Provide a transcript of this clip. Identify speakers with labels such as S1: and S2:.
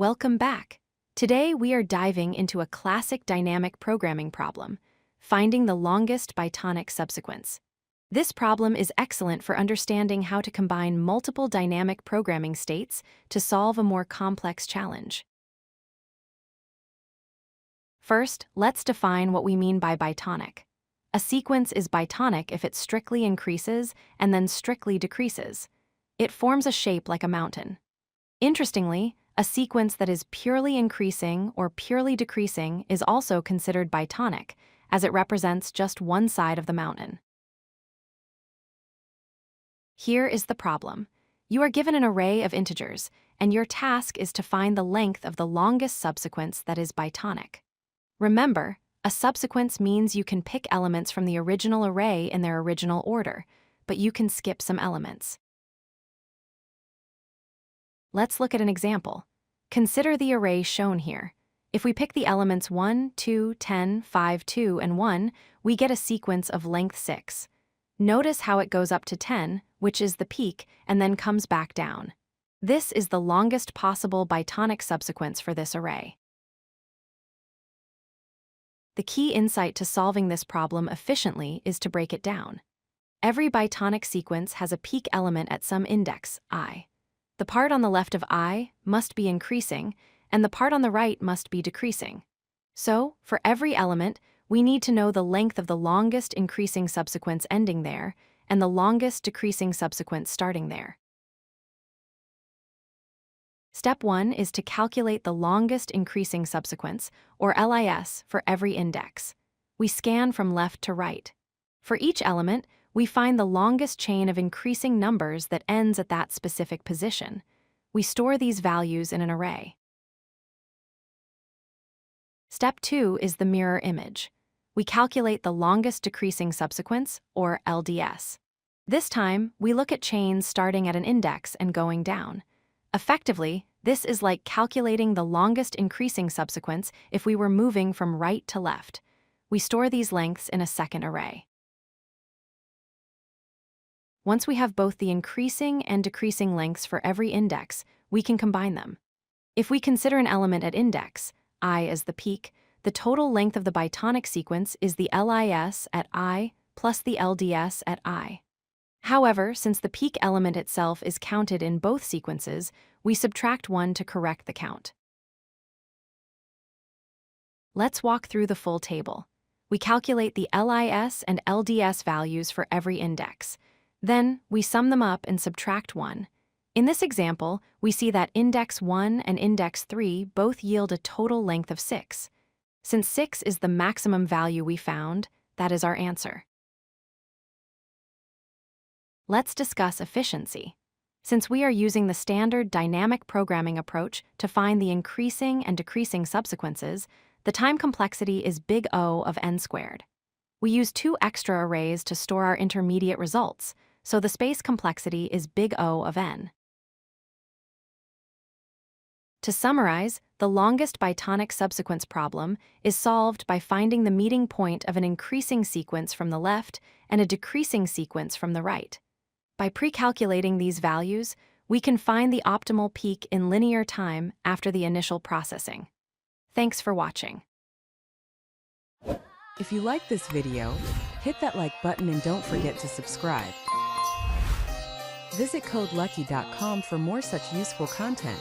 S1: Welcome back. Today we are diving into a classic dynamic programming problem, finding the longest Bitonic subsequence. This problem is excellent for understanding how to combine multiple dynamic programming states to solve a more complex challenge. First, let's define what we mean by bitonic. A sequence is bitonic if it strictly increases and then strictly decreases. It forms a shape like a mountain. Interestingly, a sequence that is purely increasing or purely decreasing is also considered bitonic, as it represents just one side of the mountain. Here is the problem. You are given an array of integers, and your task is to find the length of the longest subsequence that is bitonic. Remember, a subsequence means you can pick elements from the original array in their original order, but you can skip some elements. Let's look at an example. Consider the array shown here. If we pick the elements 1, 2, 10, 5, 2, and 1, we get a sequence of length 6. Notice how it goes up to 10, which is the peak, and then comes back down. This is the longest possible bitonic subsequence for this array. The key insight to solving this problem efficiently is to break it down. Every bitonic sequence has a peak element at some index, I. The part on the left of I must be increasing, and the part on the right must be decreasing. So, for every element, we need to know the length of the longest increasing subsequence ending there and the longest decreasing subsequence starting there. Step 1 is to calculate the longest increasing subsequence, or LIS, for every index. We scan from left to right. For each element, we find the longest chain of increasing numbers that ends at that specific position. We store these values in an array. Step 2 is the mirror image. We calculate the longest decreasing subsequence, or LDS. This time, we look at chains starting at an index and going down. Effectively, this is like calculating the longest increasing subsequence if we were moving from right to left. We store these lengths in a second array. Once we have both the increasing and decreasing lengths for every index, we can combine them. If we consider an element at index, I as the peak, the total length of the bitonic sequence is the LIS at I plus the LDS at I. However, since the peak element itself is counted in both sequences, we subtract 1 to correct the count. Let's walk through the full table. We calculate the LIS and LDS values for every index. Then, we sum them up and subtract 1. In this example, we see that index 1 and index 3 both yield a total length of 6. Since 6 is the maximum value we found, that is our answer. Let's discuss efficiency. Since we are using the standard dynamic programming approach to find the increasing and decreasing subsequences, the time complexity is big O of n squared. We use 2 extra arrays to store our intermediate results, so the space complexity is big O of n. To summarize, the longest bitonic subsequence problem is solved by finding the meeting point of an increasing sequence from the left and a decreasing sequence from the right. By pre-calculating these values, we can find the optimal peak in linear time after the initial processing. Thanks for watching.
S2: If you like this video, hit that like button and don't forget to subscribe. Visit codelucky.com for more such useful content.